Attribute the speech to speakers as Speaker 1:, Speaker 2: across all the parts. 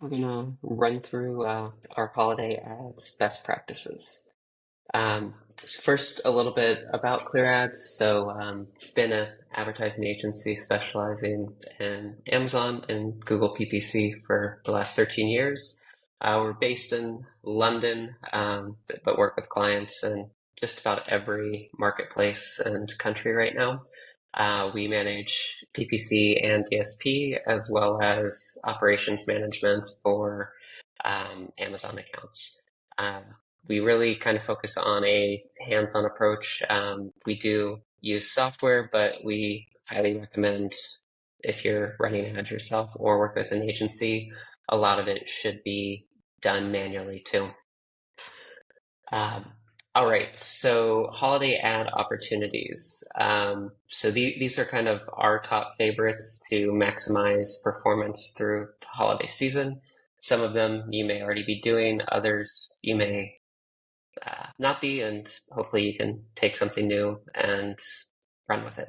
Speaker 1: We're gonna run through our holiday ads best practices. So first, a little bit about Clear Ads. Been an advertising agency specializing in Amazon and Google PPC for the last 13 years. We're based in London, but work with clients in just about every marketplace and country right now. We manage PPC and DSP as well as operations management for Amazon accounts. Uh, we really kind of focus on a hands-on approach. We do use software, but we highly recommend if you're running ads yourself or work with an agency, a lot of it should be done manually too. Um, all right, so holiday ad opportunities. These are kind of our top favorites to maximize performance through the holiday season. Some of them you may already be doing, others you may not be, and hopefully you can take something new and run with it.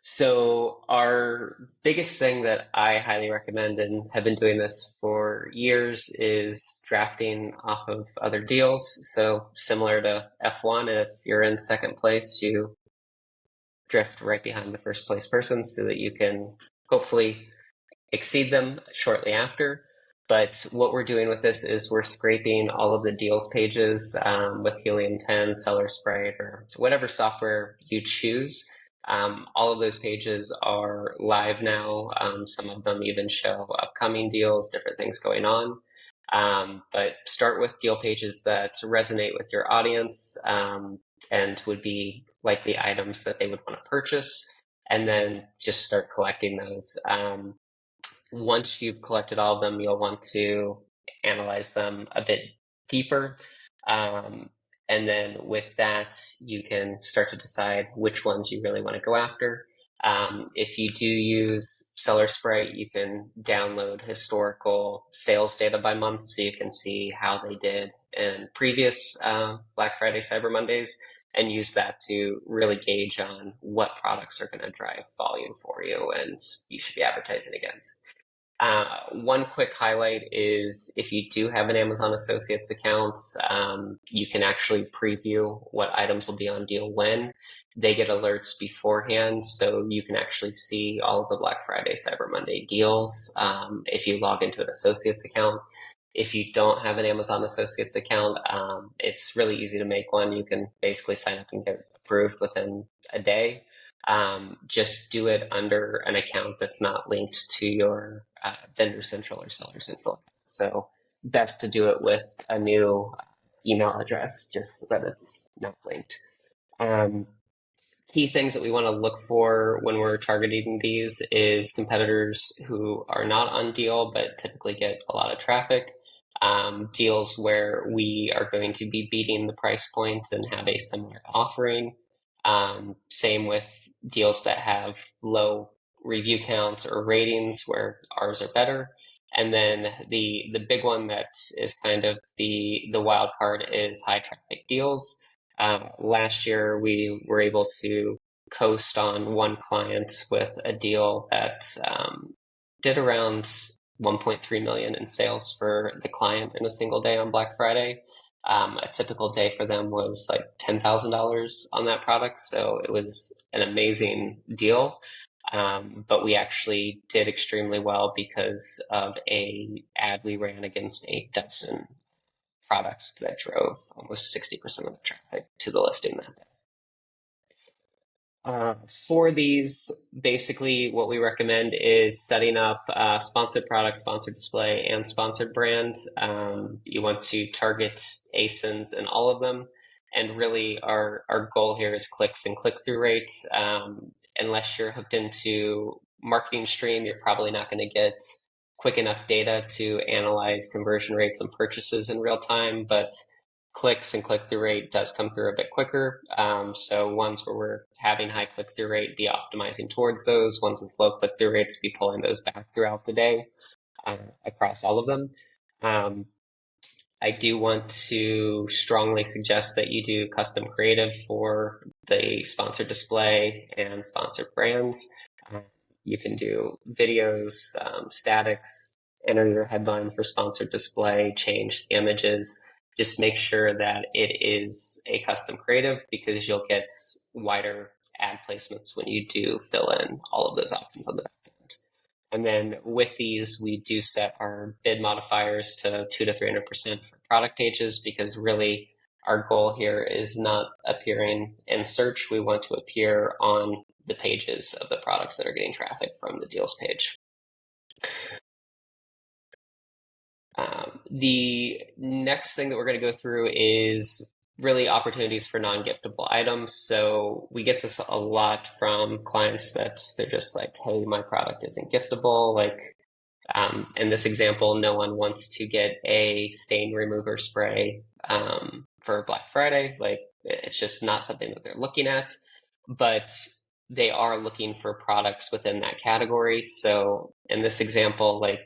Speaker 1: So our biggest thing that I highly recommend and have been doing this for years is drafting off of other deals. So similar to F1, if you're in second place, you drift right behind the first place person so that you can hopefully exceed them shortly after. But what we're doing with this is we're scraping all of the deals pages with Helium 10, Seller Sprite, or whatever software you choose. All of those pages are live now. Some of them even show upcoming deals, different things going on. But start with deal pages that resonate with your audience and would be likely items that they would want to purchase, and then just start collecting those. Once you've collected all of them, you'll want to analyze them a bit deeper. And then with that, you can start to decide which ones you really want to go after. If you do use Seller Sprite, you can download historical sales data by month so you can see how they did in previous Black Friday, Cyber Mondays, and use that to really gauge on what products are going to drive volume for you and you should be advertising against. One quick highlight is if you do have an Amazon Associates account, you can actually preview what items will be on deal when. They get alerts beforehand, so you can actually see all of the Black Friday, Cyber Monday deals if you log into an Associates account. If you don't have an Amazon Associates account, it's really easy to make one. You can basically sign up and get approved within a day. Just do it under an account that's not linked to your Vendor Central or Seller Central. So best to do it with a new email address just so that it's not linked. Key things that we want to look for when we're targeting these is competitors who are not on deal but typically get a lot of traffic. Deals where we are going to be beating the price point and have a similar offering. Same with deals that have low review counts or ratings where ours are better. And then the big one that is kind of the wild card is high traffic deals. Last year, we were able to coast on one client with a deal that did around 1.3 million in sales for the client in a single day on Black Friday. A typical day for them was like $10,000 on that product. So it was an amazing deal. But we actually did extremely well because of a ad we ran against a Dyson product that drove almost 60% of the traffic to the listing that day. For these, basically what we recommend is setting up sponsored product, sponsored display, and sponsored brand. You want to target ASINs in all of them. And really our goal here is clicks and click-through rates. Unless you're hooked into Marketing Stream, you're probably not going to get quick enough data to analyze conversion rates and purchases in real time, but clicks and click-through rate does come through a bit quicker. So ones where we're having high click-through rate, be optimizing towards those. Ones with low click-through rates, be pulling those back throughout the day across all of them. I do want to strongly suggest that you do custom creative for the sponsored display and sponsored brands. You can do videos, statics, enter your headline for sponsored display, change the images. Just make sure that it is a custom creative because you'll get wider ad placements when you do fill in all of those options on the back end. And then with these, we do set our bid modifiers to 2 to 300% for product pages because really our goal here is not appearing in search. We want to appear on the pages of the products that are getting traffic from the deals page. The next thing that we're going to go through is really opportunities for non-giftable items. So we get this a lot from clients that they're just like, hey, my product isn't giftable. Like in this example, no one wants to get a stain remover spray for Black Friday. Like it's just not something that they're looking at, but they are looking for products within that category. So in this example, like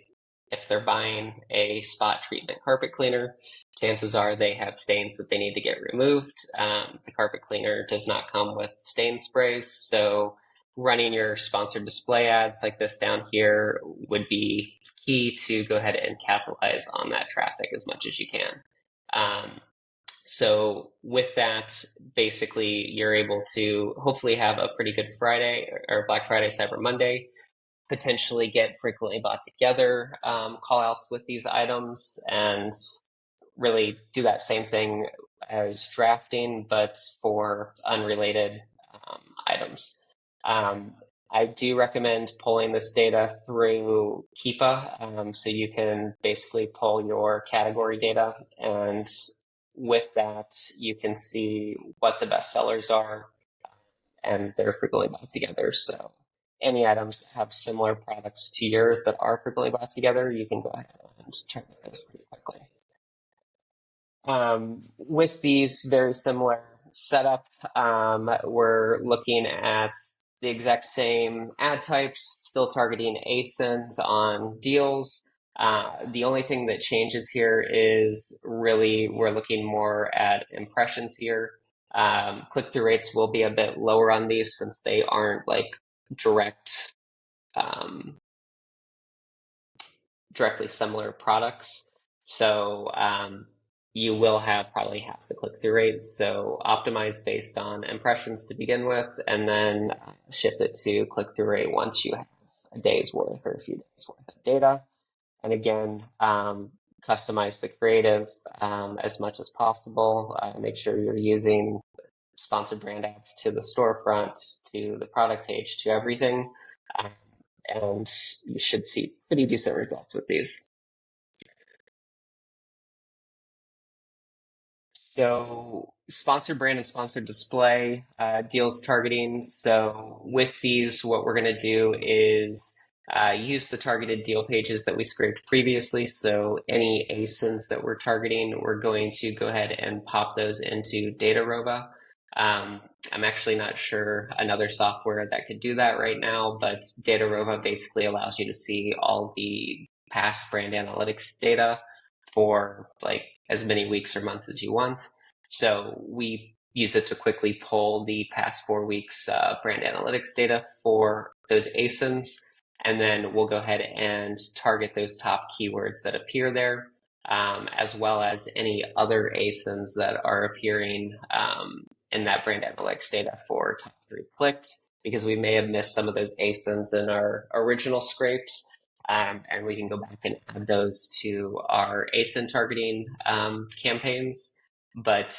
Speaker 1: if they're buying a spot treatment carpet cleaner, chances are they have stains that they need to get removed. The carpet cleaner does not come with stain sprays, so running your sponsored display ads like this down here would be key to go ahead and capitalize on that traffic as much as you can. So with that, basically, you're able to hopefully have a pretty good Friday or Black Friday, Cyber Monday, potentially get frequently bought together call outs with these items and really do that same thing as drafting, but for unrelated items. I do recommend pulling this data through Keepa. So you can basically pull your category data, and with that, you can see what the best sellers are, and they're frequently bought together. So any items that have similar products to yours that are frequently bought together, you can go ahead and target those pretty quickly. With these very similar setup, we're looking at the exact same ad types, still targeting ASINs on deals. The only thing that changes here is really we're looking more at impressions here. Click-through rates will be a bit lower on these since they aren't like directly similar products. So you will have probably half the click-through rate. So optimize based on impressions to begin with, and then shift it to click-through rate once you have a day's worth or a few days worth of data. And again, customize the creative as much as possible. Make sure you're using sponsored brand ads to the storefront, to the product page, to everything. And you should see pretty decent results with these. So sponsored brand and sponsored display, deals targeting. So with these, what we're going to do is use the targeted deal pages that we scraped previously. So any ASINs that we're targeting, we're going to go ahead and pop those into DataRoba. I'm actually not sure another software that could do that right now, but DataRoba basically allows you to see all the past brand analytics data for like as many weeks or months as you want. So we use it to quickly pull the past 4 weeks brand analytics data for those ASINs, and then we'll go ahead and target those top keywords that appear there, as well as any other ASINs that are appearing in that brand analytics data for top 3 clicked, because we may have missed some of those ASINs in our original scrapes. And we can go back and add those to our ASIN targeting campaigns. But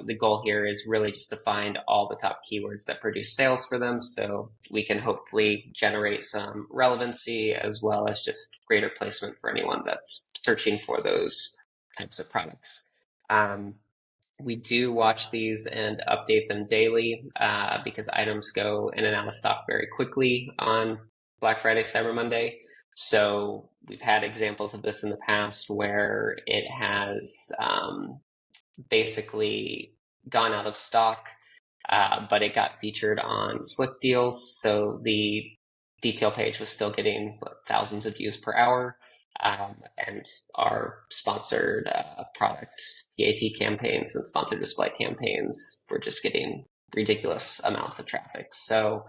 Speaker 1: the goal here is really just to find all the top keywords that produce sales for them, so we can hopefully generate some relevancy as well as just greater placement for anyone that's searching for those types of products. We do watch these and update them daily because items go in and out of stock very quickly on Black Friday, Cyber Monday. So we've had examples of this in the past where it has basically gone out of stock, but it got featured on Slick Deals. So the detail page was still getting thousands of views per hour. And our sponsored products, PAT campaigns and sponsored display campaigns were just getting ridiculous amounts of traffic. So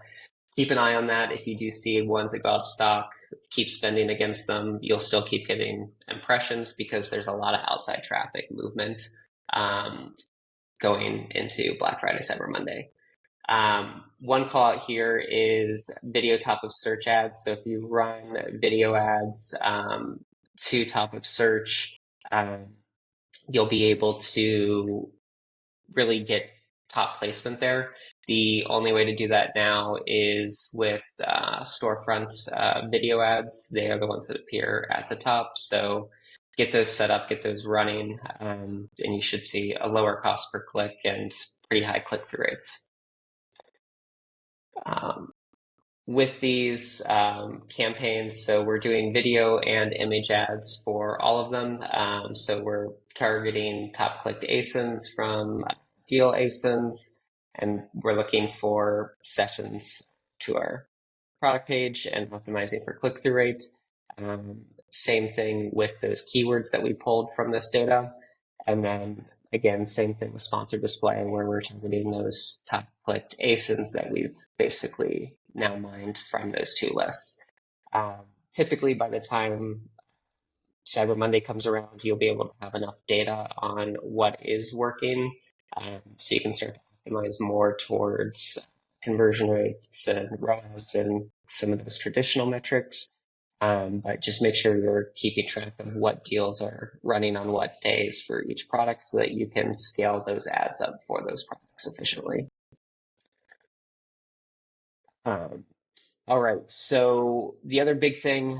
Speaker 1: keep an eye on that. If you do see ones that go out of stock, keep spending against them. You'll still keep getting impressions because there's a lot of outside traffic movement um, going into Black Friday, Cyber Monday. One call out here is video top of search ads. So if you run video ads to top of search, you'll be able to really get top placement there. The only way to do that now is with storefront video ads. They are the ones that appear at the top. So get those set up, get those running, and you should see a lower cost per click and pretty high click-through rates. With these campaigns, so we're doing video and image ads for all of them. So we're targeting top clicked ASINs from deal ASINs, and we're looking for sessions to our product page and optimizing for click-through rate. Same thing with those keywords that we pulled from this data. And then again, same thing with sponsored display, where we're targeting those top clicked ASINs that we've basically now mined from those two lists. Typically, by the time Cyber Monday comes around, you'll be able to have enough data on what is working, so you can start to optimize more towards conversion rates and ROAS and some of those traditional metrics. But just make sure you're keeping track of what deals are running on what days for each product so that you can scale those ads up for those products efficiently. All right, so the other big thing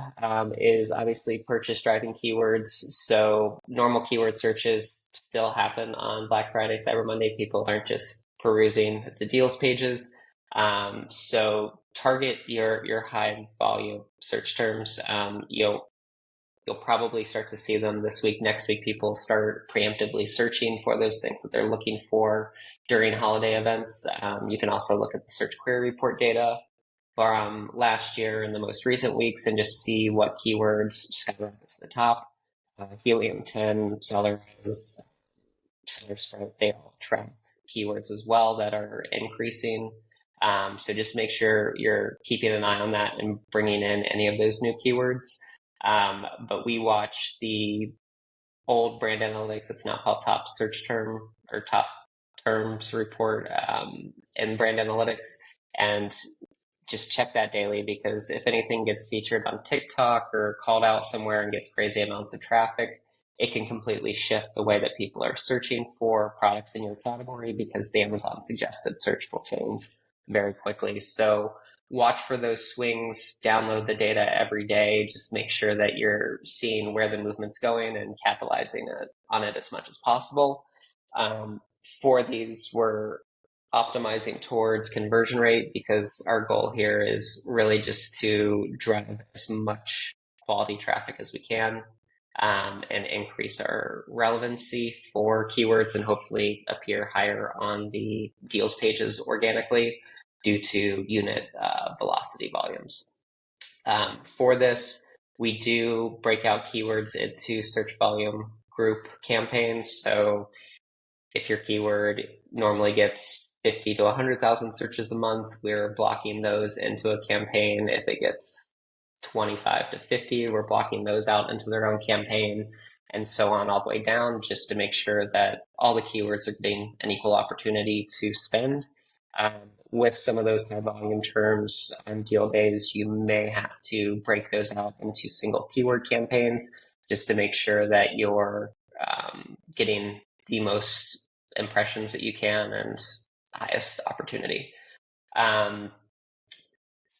Speaker 1: is obviously purchase driving keywords. So normal keyword searches still happen on Black Friday, Cyber Monday. People aren't just perusing the deals pages. So target your high volume search terms. You'll probably start to see them this week. Next week, people start preemptively searching for those things that they're looking for during holiday events. You can also look at the search query report data from last year and the most recent weeks and just see what keywords skyrocket to the top. Helium-10, Sellers, Seller Spread, they all track keywords as well that are increasing. So just make sure you're keeping an eye on that and bringing in any of those new keywords. But we watch the old brand analytics, it's now called top search term or top terms report in brand analytics, and just check that daily, because if anything gets featured on TikTok or called out somewhere and gets crazy amounts of traffic, it can completely shift the way that people are searching for products in your category, because the Amazon suggested search will change very quickly. So watch for those swings, download the data every day, just make sure that you're seeing where the movement's going and capitalizing on it as much as possible. For these, we're optimizing towards conversion rate, because our goal here is really just to drive as much quality traffic as we can and increase our relevancy for keywords and hopefully appear higher on the deals pages organically due to unit velocity volumes. For this, we do break out keywords into search volume group campaigns. So if your keyword normally gets 50 to 100,000 searches a month, we're blocking those into a campaign. If it gets 25 to 50, we're blocking those out into their own campaign, and so on all the way down, just to make sure that all the keywords are getting an equal opportunity to spend. With some of those high volume terms on deal days, you may have to break those out into single keyword campaigns just to make sure that you're getting the most impressions that you can and highest opportunity.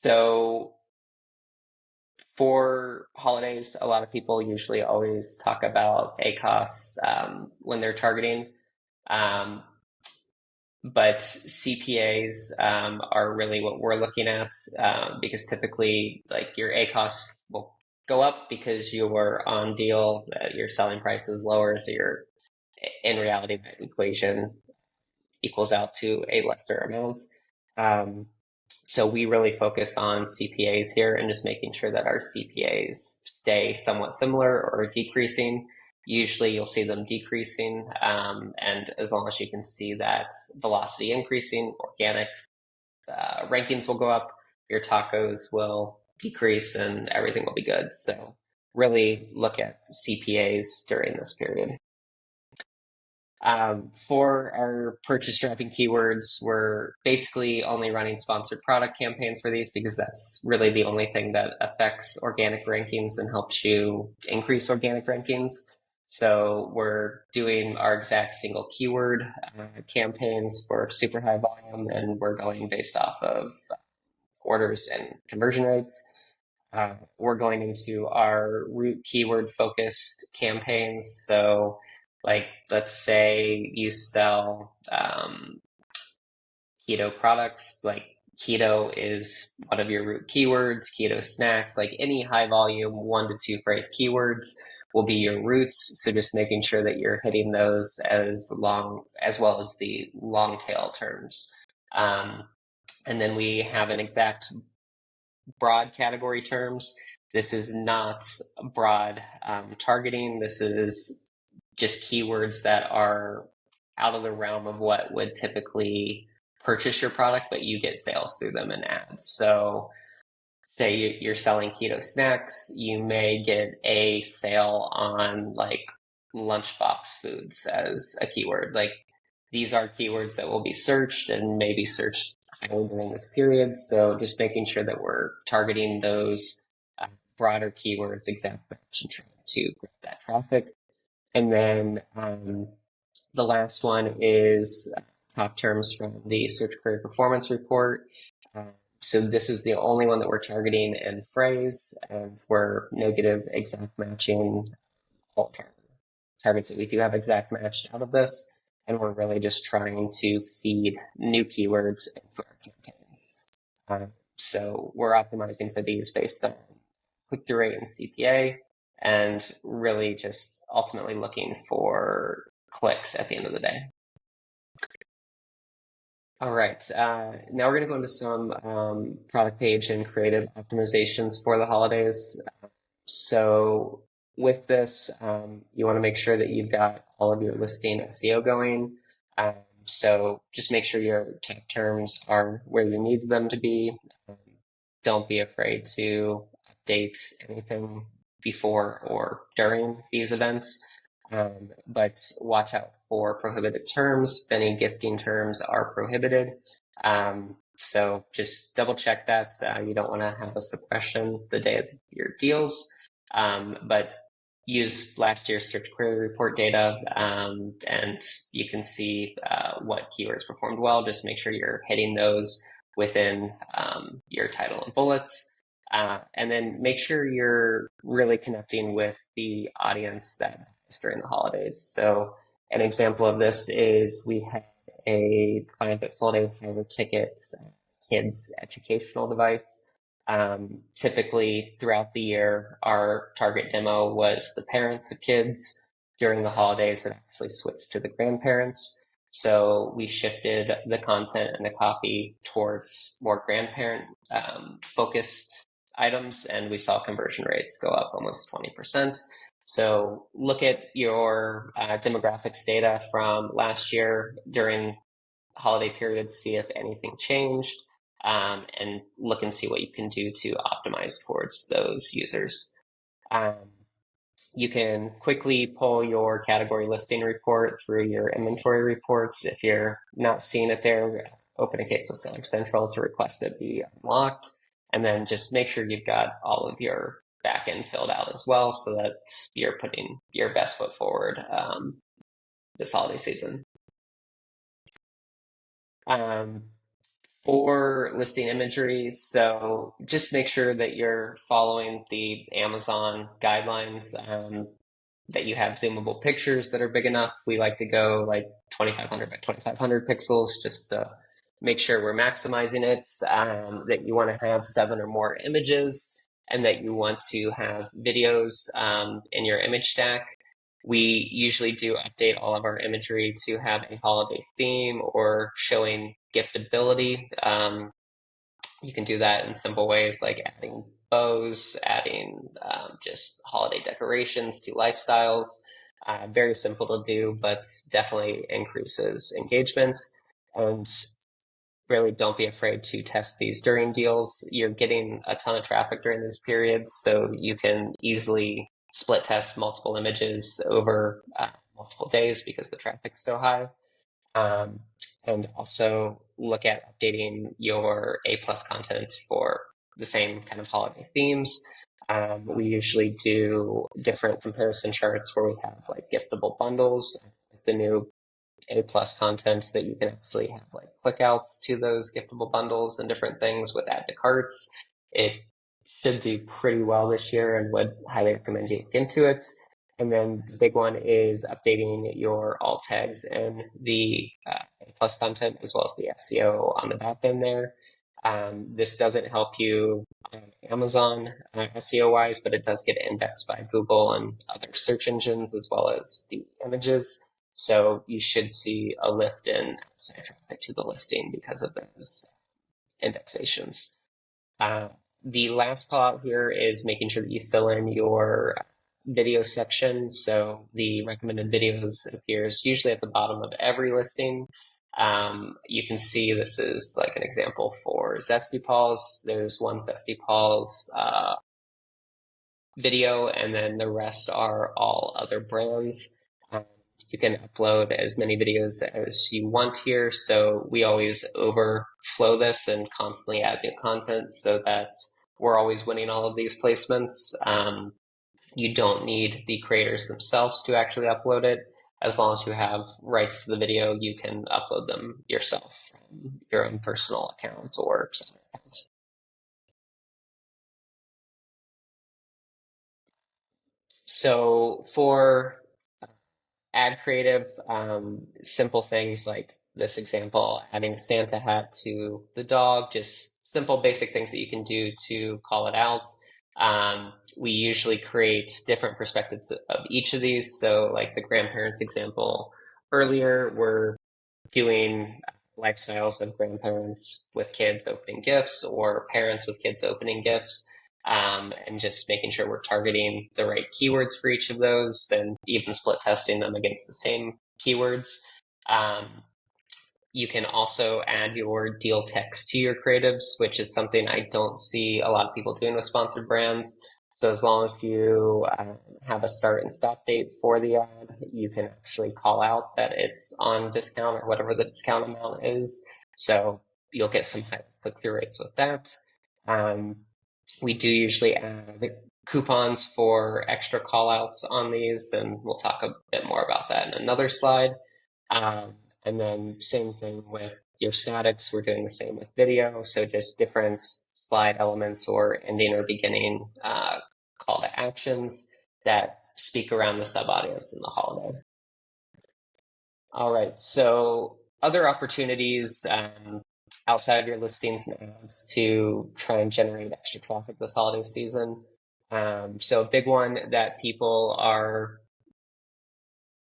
Speaker 1: So for holidays, a lot of people usually always talk about ACOS when they're targeting. But CPAs are really what we're looking at, because typically, like, your ACOS will go up because you're on deal, your selling price is lower, so you're in reality that equation equals out to a lesser amount. So we really focus on CPAs here and just making sure that our CPAs stay somewhat similar or decreasing. Usually you'll see them decreasing, and as long as you can see that velocity increasing, organic rankings will go up. your tacos will decrease and everything will be good. So really look at CPAs during this period. For our purchase driving keywords, we're basically only running sponsored product campaigns for these because that's really the only thing that affects organic rankings and helps you increase organic rankings. So we're doing our exact single keyword campaigns for super high volume, and we're going based off of orders and conversion rates. We're going into our root keyword focused campaigns. So like, let's say you sell keto products, like keto is one of your root keywords, keto snacks, like any high volume 1 to 2 phrase keywords will be your roots. So just making sure that you're hitting those as well as the long tail terms. And then we have an exact broad category terms. This is not broad targeting. This is just keywords that are out of the realm of what would typically purchase your product, but you get sales through them in ads. So say you're selling keto snacks, you may get a sale on like lunchbox foods as a keyword. Like, these are keywords that will be searched and may be searched highly during this period. So just making sure that we're targeting those broader keywords, exact match, and trying to grab that traffic. And then the last one is top terms from the Search Query Performance Report. So this is the only one that we're targeting in phrase, and we're negative exact matching all targets that we do have exact matched out of this. And we're really just trying to feed new keywords into our campaigns. So we're optimizing for these based on click-through rate and CPA, and really just ultimately looking for clicks at the end of the day. All right, now we're going to go into some product page and creative optimizations for the holidays. So with this, you want to make sure that you've got all of your listing SEO going. So just make sure your tag terms are where you need them to be. Don't be afraid to update anything before or during these events. But watch out for prohibited terms. Any gifting terms are prohibited. So just double check that. You don't want to have a suppression the day of your deals. But use last year's search query report data, and you can see what keywords performed well. Just make sure you're hitting those within your title and bullets. And then make sure you're really connecting with the audience that is during the holidays. So an example of this is we had a client that sold a higher ticket kids educational device. Typically throughout the year, our target demo was the parents of kids. During the holidays, it actually switched to the grandparents. So we shifted the content and the copy towards more grandparent focused items, and we saw conversion rates go up almost 20%. So look at your demographics data from last year during holiday periods, see if anything changed, and look and see what you can do to optimize towards those users. You can quickly pull your category listing report through your inventory reports. If you're not seeing it there, open a case with Seller Central to request it be unlocked. And then just make sure you've got all of your backend filled out as well, so that you're putting your best foot forward this holiday season. For listing imagery, so just make sure that you're following the Amazon guidelines, that you have zoomable pictures that are big enough. We like to go like 2500 by 2500 pixels just to make sure we're maximizing it, that you want to have 7 or more images, and that you want to have videos in your image stack. We usually do update all of our imagery to have a holiday theme or showing giftability. You can do that in simple ways like adding bows, adding just holiday decorations to lifestyles. Very simple to do, but definitely increases engagement. And really don't be afraid to test these during deals. You're getting a ton of traffic during those periods, so you can easily split test multiple images over multiple days because the traffic's so high. Um, and also look at updating your A plus content for the same kind of holiday themes. We usually do different comparison charts where we have like giftable bundles with the new A plus content that you can actually have like clickouts to those giftable bundles and different things with add to carts. It should do pretty well this year and would highly recommend you look into it. And then the big one is updating your alt tags and the A plus content as well as the SEO on the back end there. This doesn't help you on Amazon SEO wise, but it does get indexed by Google and other search engines as well as the images. So you should see a lift in outside traffic to the listing because of those indexations. The last call out here is making sure that you fill in your video section. So the recommended videos appears usually at the bottom of every listing. You can see this is like an example for Zesty Paws. There's one Zesty Paws video, and then the rest are all other brands. You can upload as many videos as you want here. So we always overflow this and constantly add new content so that we're always winning all of these placements. You don't need the creators themselves to actually upload it. As long as you have rights to the video, you can upload them yourself from your own personal account or seller account. So for ad creative, simple things like this example, adding a Santa hat to the dog, just simple basic things that you can do to call it out. We usually create different perspectives of each of these. So like the grandparents example earlier, we're doing lifestyles of grandparents with kids opening gifts or parents with kids opening gifts. And just making sure we're targeting the right keywords for each of those and even split testing them against the same keywords. You can also add your deal text to your creatives, which is something I don't see a lot of people doing with sponsored brands. So as long as you have a start and stop date for the ad, you can actually call out that it's on discount or whatever the discount amount is. So you'll get some high click-through rates with that. We do usually add coupons for extra callouts on these, and we'll talk a bit more about that in another slide. And then same thing with your statics. We're doing the same with video. So just different slide elements or ending or beginning call to actions that speak around the sub audience in the holiday. All right. So other opportunities outside of your listings and ads to try and generate extra traffic this holiday season. So a big one that people are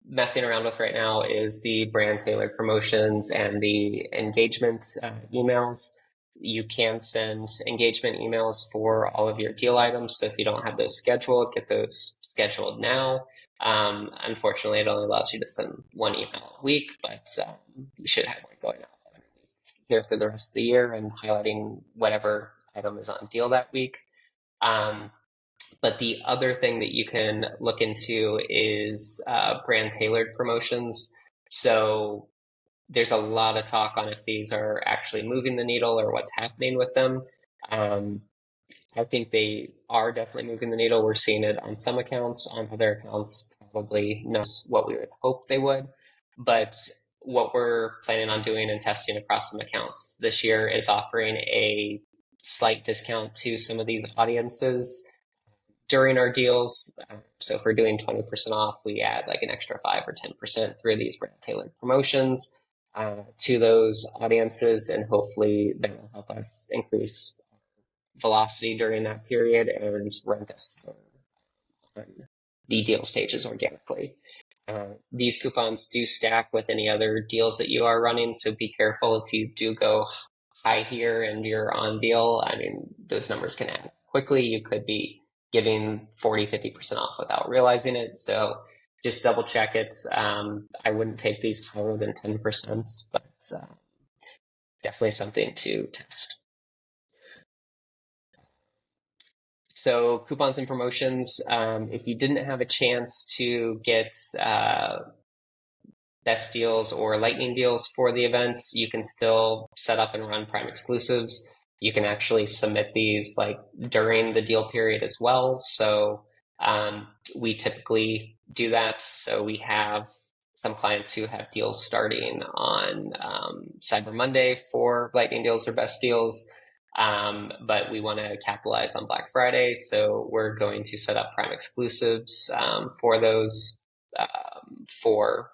Speaker 1: messing around with right now is the brand tailored promotions and the engagement emails. You can send engagement emails for all of your deal items. So if you don't have those scheduled, get those scheduled now. Unfortunately, it only allows you to send one email a week, but you should have one going out every week here through the rest of the year and highlighting whatever item is on deal that week. But the other thing that you can look into is brand tailored promotions. So there's a lot of talk on if these are actually moving the needle or what's happening with them. I think they are definitely moving the needle. We're seeing it on some accounts, on other accounts, probably not what we would hope they would. But what we're planning on doing and testing across some accounts this year is offering a slight discount to some of these audiences during our deals. So if we're doing 20% off, we add like an extra 5 or 10% through these brand tailored promotions to those audiences, and hopefully that will help us increase velocity during that period and rank us on the deals pages organically. These coupons do stack with any other deals that you are running, so be careful if you do go high here and you're on deal. I mean, those numbers can add quickly. You could be giving 40, 50% off without realizing it. So just double check it. I wouldn't take these higher than 10%, but definitely something to test. So coupons and promotions, if you didn't have a chance to get best deals or lightning deals for the events, you can still set up and run Prime exclusives. You can actually submit these like during the deal period as well. So we typically do that. So we have some clients who have deals starting on Cyber Monday for lightning deals or best deals. But we want to capitalize on Black Friday. So we're going to set up Prime exclusives for those for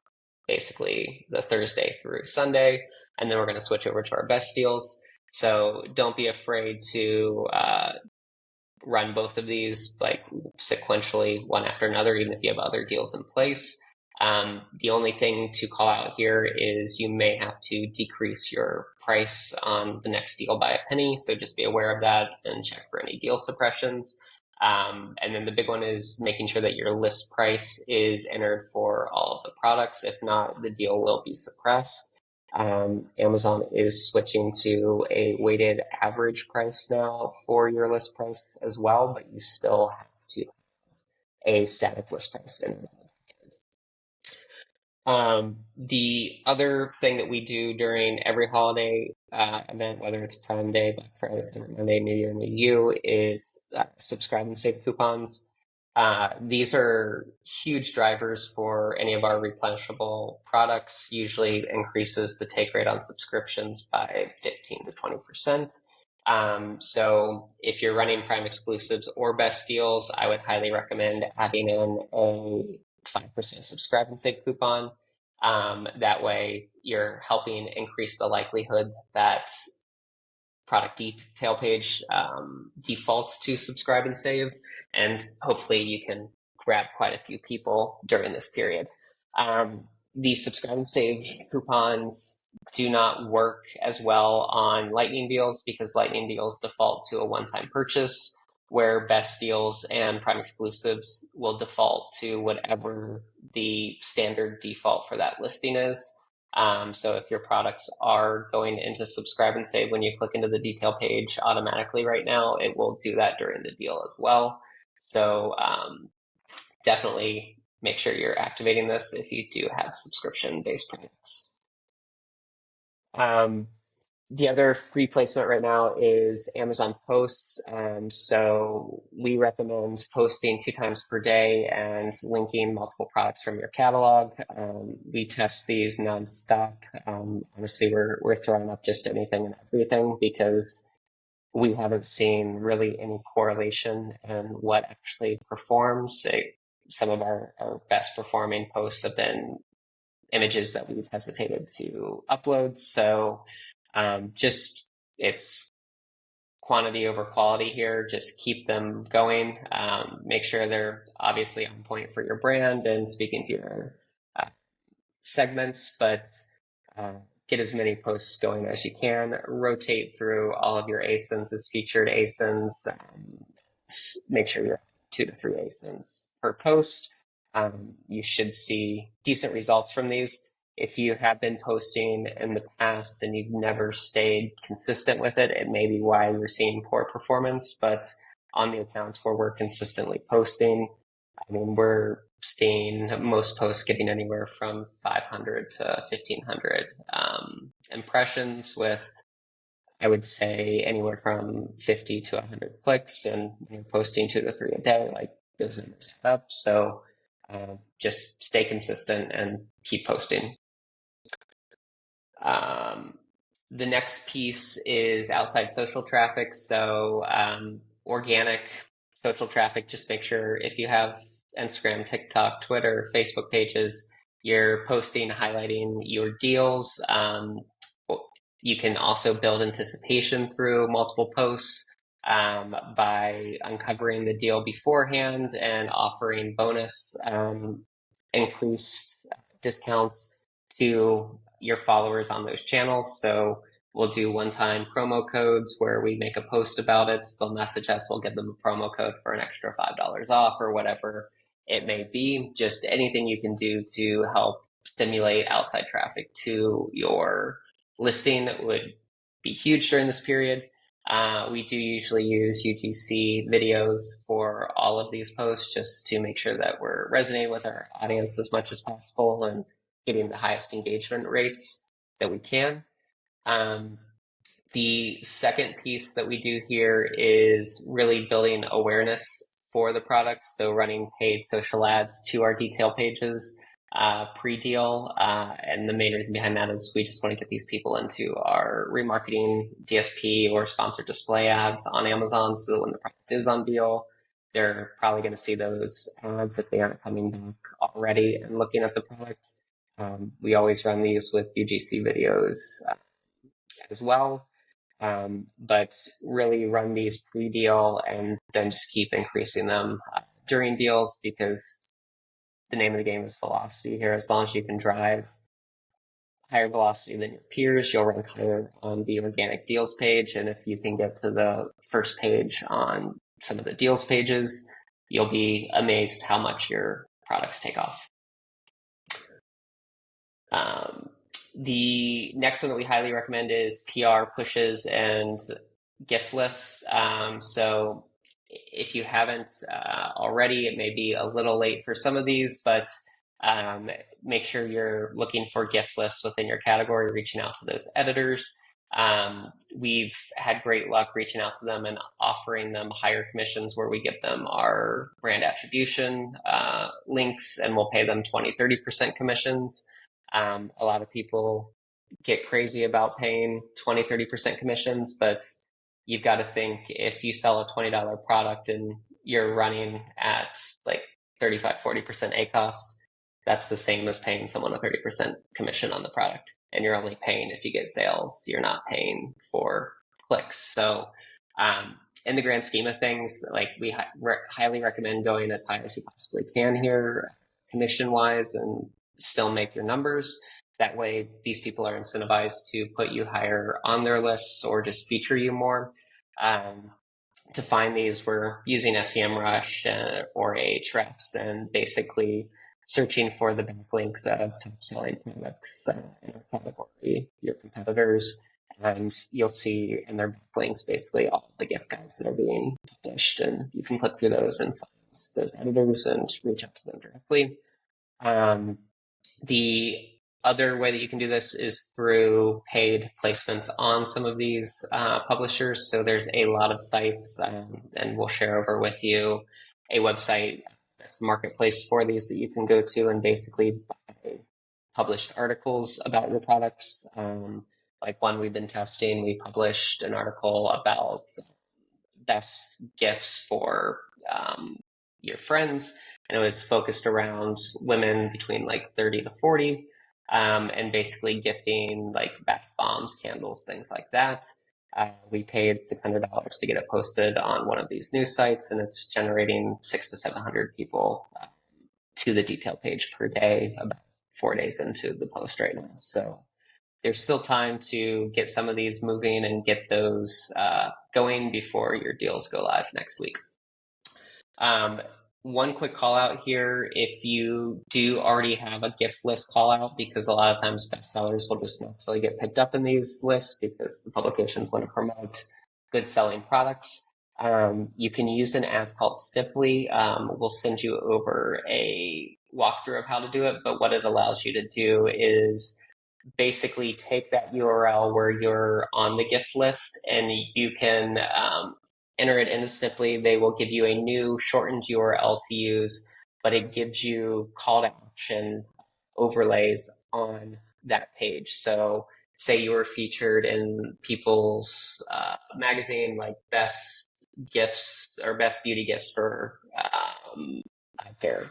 Speaker 1: basically the Thursday through Sunday, and then we're going to switch over to our best deals. So don't be afraid to run both of these like sequentially, one after another, even if you have other deals in place. The only thing to call out here is you may have to decrease your price on the next deal by a penny. So just be aware of that and check for any deal suppressions. And then the big one is making sure that your list price is entered for all of the products. If not, the deal will be suppressed. Amazon is switching to a weighted average price now for your list price as well, but you still have to have a static list price in it. The other thing that we do during every holiday event, whether it's Prime Day, Black Friday, Cyber Monday, New Year, New You, is subscribe and save coupons. These are huge drivers for any of our replenishable products, usually increases the take rate on subscriptions by 15 to 20%. So if you're running Prime exclusives or best deals, I would highly recommend adding in a 5% subscribe and save coupon. That way you're helping increase the likelihood that product detail page defaults to subscribe and save, and hopefully you can grab quite a few people during this period. The subscribe and save coupons do not work as well on lightning deals because lightning deals default to a one-time purchase, where best deals and Prime exclusives will default to whatever the standard default for that listing is. So if your products are going into subscribe and save when you click into the detail page automatically right now, it will do that during the deal as well. So definitely make sure you're activating this if you do have subscription-based products. The other free placement right now is Amazon posts. So we recommend posting 2 times per day and linking multiple products from your catalog. We test these nonstop. Honestly, we're throwing up just anything and everything because we haven't seen really any correlation in what actually performs. Some of our best performing posts have been images that we've hesitated to upload. So just it's quantity over quality here. Just keep them going. Make sure they're obviously on point for your brand and speaking to your segments, but get as many posts going as you can. Rotate through all of your ASINs as featured ASINs. Make sure you're 2 to 3 ASINs per post. You should see decent results from these. If you have been posting in the past and you've never stayed consistent with it, it may be why you're seeing poor performance. But on the accounts where we're consistently posting, I mean, we're seeing most posts getting anywhere from 500 to 1,500 impressions with, I would say, anywhere from 50 to 100 clicks, and you're posting 2 to 3 a day, like those numbers add up. So just stay consistent and keep posting. The next piece is outside social traffic. So organic social traffic, just make sure if you have Instagram, TikTok, Twitter, Facebook pages, you're posting, highlighting your deals. You can also build anticipation through multiple posts by uncovering the deal beforehand and offering bonus increased discounts to your followers on those channels. So we'll do one-time promo codes where we make a post about it. They'll message us. We'll give them a promo code for an extra $5 off or whatever it may be. Just anything you can do to help stimulate outside traffic to your listing would be huge during this period. We do usually use UGC videos for all of these posts just to make sure that we're resonating with our audience as much as possible and getting the highest engagement rates that we can. The second piece that we do here is really building awareness for the products. So running paid social ads to our detail pages pre-deal. And the main reason behind that is we just want to get these people into our remarketing DSP or sponsored display ads on Amazon so that when the product is on deal, they're probably going to see those ads if they aren't coming back already and looking at the product. We always run these with UGC videos as well. But really run these pre-deal and then just keep increasing them during deals because the name of the game is velocity here. As long as you can drive higher velocity than your peers, you'll rank higher on the organic deals page. And if you can get to the first page on some of the deals pages, you'll be amazed how much your products take off. The next one that we highly recommend is PR pushes and gift lists. So if you haven't already, it may be a little late for some of these, but make sure you're looking for gift lists within your category, reaching out to those editors. We've had great luck reaching out to them and offering them higher commissions where we give them our brand attribution links and we'll pay them 20-30% commissions. A lot of people get crazy about paying 20-30% commissions, but you've got to think if you sell a $20 product and you're running at like 35-40% ACoS, that's the same as paying someone a 30% commission on the product. And you're only paying if you get sales. You're not paying for clicks. So in the grand scheme of things, like we highly recommend going as high as you possibly can here, commission-wise, and still make your numbers. That way, these people are incentivized to put you higher on their lists or just feature you more. To find these, we're using SEMrush or Ahrefs and basically searching for the backlinks of top-selling products in our category, your competitors, and you'll see in their backlinks basically all the gift guides that are being published, and you can click through those and find those editors and reach out to them directly. The other way that you can do this is through paid placements on some of these publishers. So there's a lot of sites, and we'll share over with you a website that's a marketplace for these that you can go to and basically buy published articles about your products. Like one we've been testing, we published an article about best gifts for your friends. And it was focused around women between like 30 to 40, and basically gifting like bath bombs, candles, things like that. We paid $600 to get it posted on one of these news sites, and it's generating 600 to 700 people to the detail page per day, about 4 days into the post right now. So there's still time to get some of these moving and get those going before your deals go live next week. One quick call out here, if you do already have a gift list call out, because a lot of times bestsellers will just not necessarily get picked up in these lists because the publications want to promote good selling products. You can use an app called Sniply. We'll send you over a walkthrough of how to do it, but what it allows you to do is basically take that URL where you're on the gift list and you can enter it into Sniply. They will give you a new shortened URL to use, but it gives you call to action overlays on that page. So say you were featured in People's magazine, like best gifts or best beauty gifts for eye care,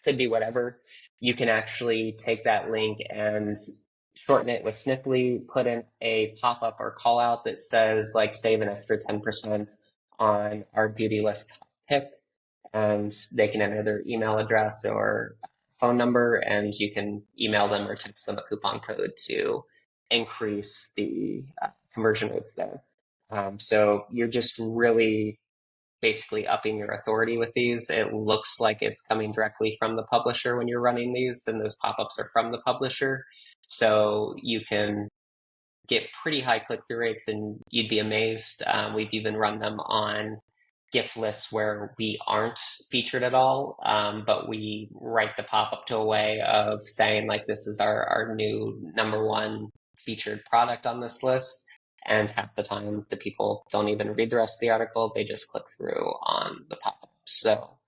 Speaker 1: could be whatever. You can actually take that link and shorten it with Sniply, put in a pop-up or call out that says like save an extra 10% on our beauty list pick, and they can enter their email address or phone number, and you can email them or text them a coupon code to increase the conversion rates there. So you're just really basically upping your authority with these. It looks like it's coming directly from the publisher when you're running these, and those pop-ups are from the publisher. So you can get pretty high click-through rates, and you'd be amazed. We've even run them on gift lists where we aren't featured at all, but we write the pop-up to a way of saying like this is our new number one featured product on this list. And half the time, the people don't even read the rest of the article; they just click through on the pop-up. So,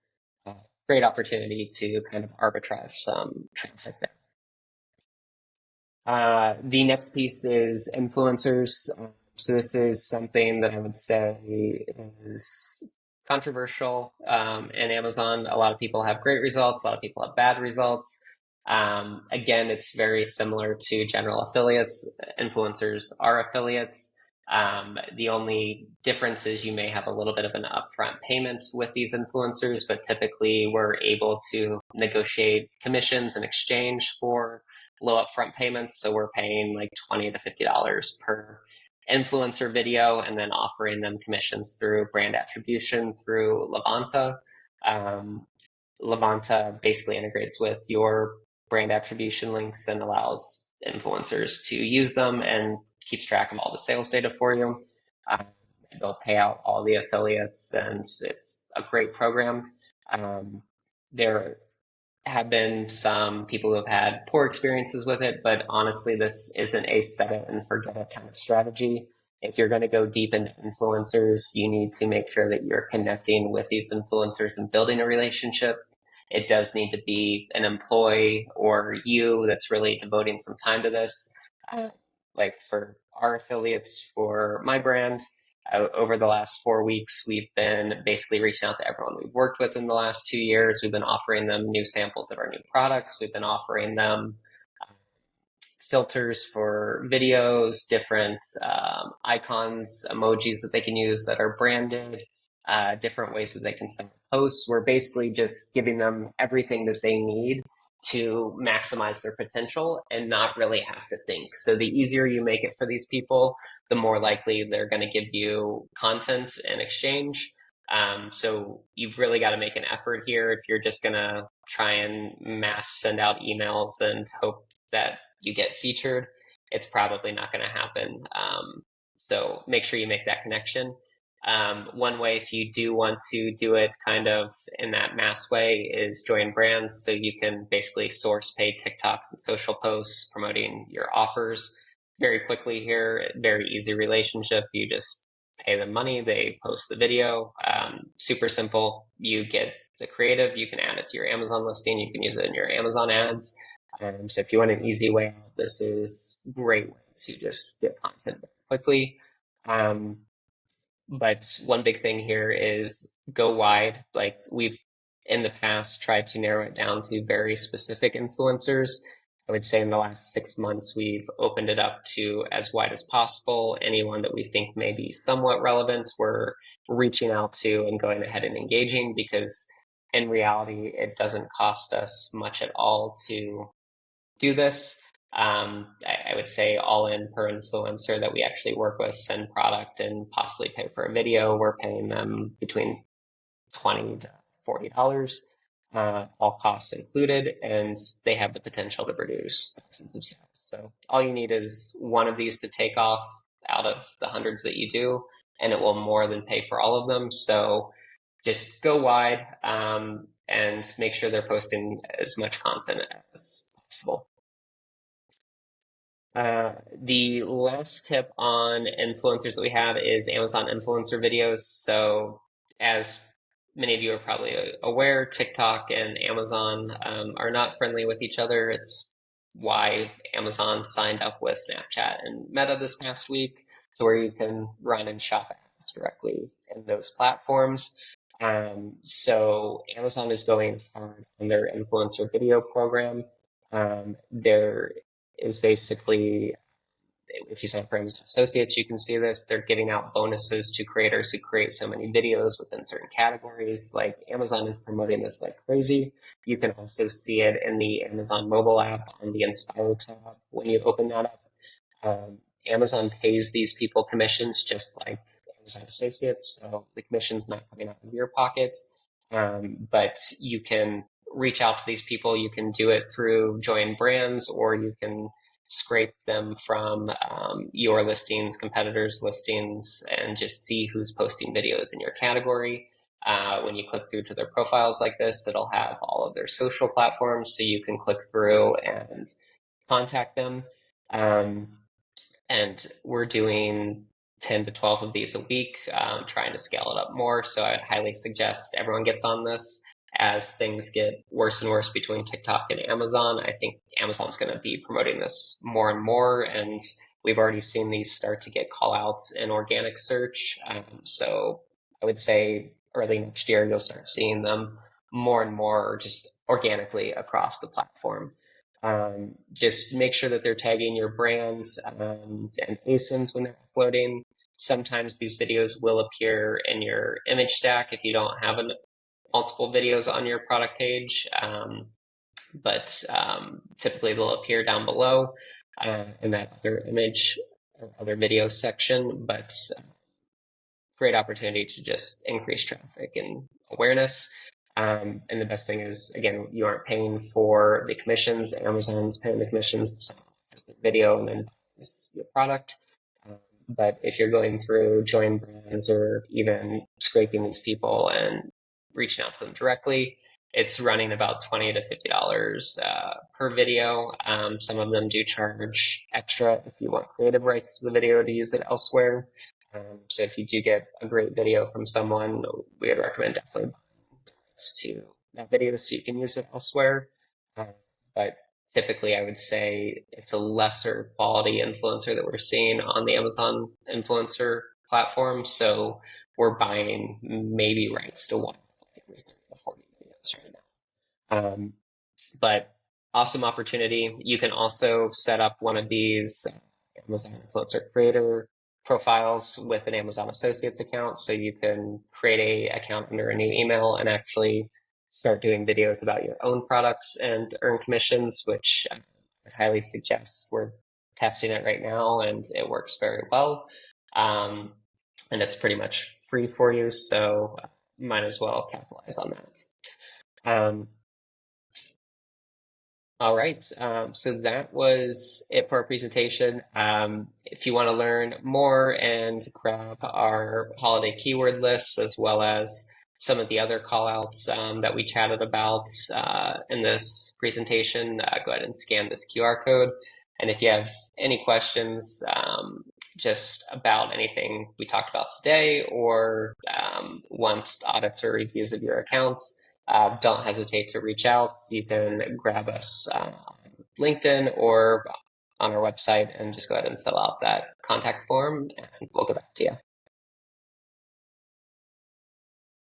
Speaker 1: uh, great opportunity to kind of arbitrage some traffic there. The next piece is influencers. So this is something that I would say is controversial in Amazon. A lot of people have great results, a lot of people have bad results. Again, it's very similar to general affiliates. Influencers are affiliates. The only difference is you may have a little bit of an upfront payment with these influencers, but typically we're able to negotiate commissions in exchange for low upfront payments. So we're paying like $20 to $50 per influencer video and then offering them commissions through brand attribution through Levanta. Um, Levanta basically integrates with your brand attribution links and allows influencers to use them and keeps track of all the sales data for you. Um, they'll pay out all the affiliates, and it's a great program. There have been some people who have had poor experiences with it, but honestly, this isn't a set it and forget it kind of strategy. If you're going to go deep into influencers, you need to make sure that you're connecting with these influencers and building a relationship. It does need to be an employee or you that's really devoting some time to this. Like for our affiliates, for my brand, over the last 4 weeks, we've been basically reaching out to everyone we've worked with in the last 2 years. We've been offering them new samples of our new products. We've been offering them filters for videos, different icons, emojis that they can use that are branded, different ways that they can send posts. We're basically just giving them everything that they need to maximize their potential and not really have to think. So the easier you make it for these people, the more likely they're going to give you content in exchange. So you've really got to make an effort here. If you're just going to try and mass send out emails and hope that you get featured, it's probably not going to happen. So make sure you make that connection. One way, if you do want to do it kind of in that mass way, is join brands. So you can basically source paid TikToks and social posts promoting your offers very quickly here. Very easy relationship. You just pay them money, they post the video. Super simple. You get the creative, you can add it to your Amazon listing, you can use it in your Amazon ads. So if you want an easy way out, this is a great way to just get content very quickly. But one big thing here is go wide. Like we've in the past tried to narrow it down to very specific influencers. I would say in the last 6 months, we've opened it up to as wide as possible. Anyone that we think may be somewhat relevant, we're reaching out to and going ahead and engaging, because in reality, it doesn't cost us much at all to do this. I would say all in per influencer that we actually work with, send product and possibly pay for a video, we're paying them between $20 to $40, all costs included, and they have the potential to produce thousands of sales. So all you need is one of these to take off out of the hundreds that you do, and it will more than pay for all of them. So just go wide and make sure they're posting as much content as possible. The last tip on influencers that we have is Amazon influencer videos. So as many of you are probably aware, TikTok and Amazon are not friendly with each other. It's why Amazon signed up with Snapchat and Meta this past week, to where you can run and shop ads directly in those platforms. So Amazon is going hard on their influencer video program. There is basically, if you sign up for Amazon Associates, you can see this. They're giving out bonuses to creators who create so many videos within certain categories. Like Amazon is promoting this like crazy. You can also see it in the Amazon mobile app on the Inspire tab. When you open that up, Amazon pays these people commissions just like Amazon Associates. So the commission's not coming out of your pocket, but you can reach out to these people. You can do it through join brands, or you can scrape them from your listings, competitors' listings, and just see who's posting videos in your category. When you click through to their profiles like this, it'll have all of their social platforms, so you can click through and contact them. And we're doing 10 to 12 of these a week, trying to scale it up more. So I'd highly suggest everyone gets on this. As things get worse and worse between TikTok and Amazon, I think Amazon's going to be promoting this more and more. And we've already seen these start to get call outs in organic search. So I would say early next year, you'll start seeing them more and more just organically across the platform. Just make sure that they're tagging your brands and ASINs when they're uploading. Sometimes these videos will appear in your image stack if you don't have multiple videos on your product page, but typically they'll appear down below in that other image or other video section. But great opportunity to just increase traffic and awareness. And the best thing is, again, you aren't paying for the commissions. Amazon's paying the commissions as the video and then your product. But if you're going through join brands or even scraping these people and reaching out to them directly, it's running about $20 to $50 per video. Some of them do charge extra if you want creative rights to the video to use it elsewhere. So if you do get a great video from someone, we would recommend definitely to that video so you can use it elsewhere. But typically, I would say it's a lesser quality influencer that we're seeing on the Amazon influencer platform. So we're buying maybe rights to one every 30 to 40 videos right now. But awesome opportunity. You can also set up one of these Amazon influencer creator profiles with an Amazon Associates account. So you can create a account under a new email and actually start doing videos about your own products and earn commissions, which I would highly suggest. We're testing it right now and it works very well. And it's pretty much free for you. So might as well capitalize on that. All right, so that was it for our presentation. If you want to learn more and grab our holiday keyword lists as well as some of the other callouts that we chatted about in this presentation, go ahead and scan this QR code. And if you have any questions just about anything we talked about today or want audits or reviews of your accounts, don't hesitate to reach out. You can grab us on LinkedIn or on our website and just go ahead and fill out that contact form and we'll get back to you.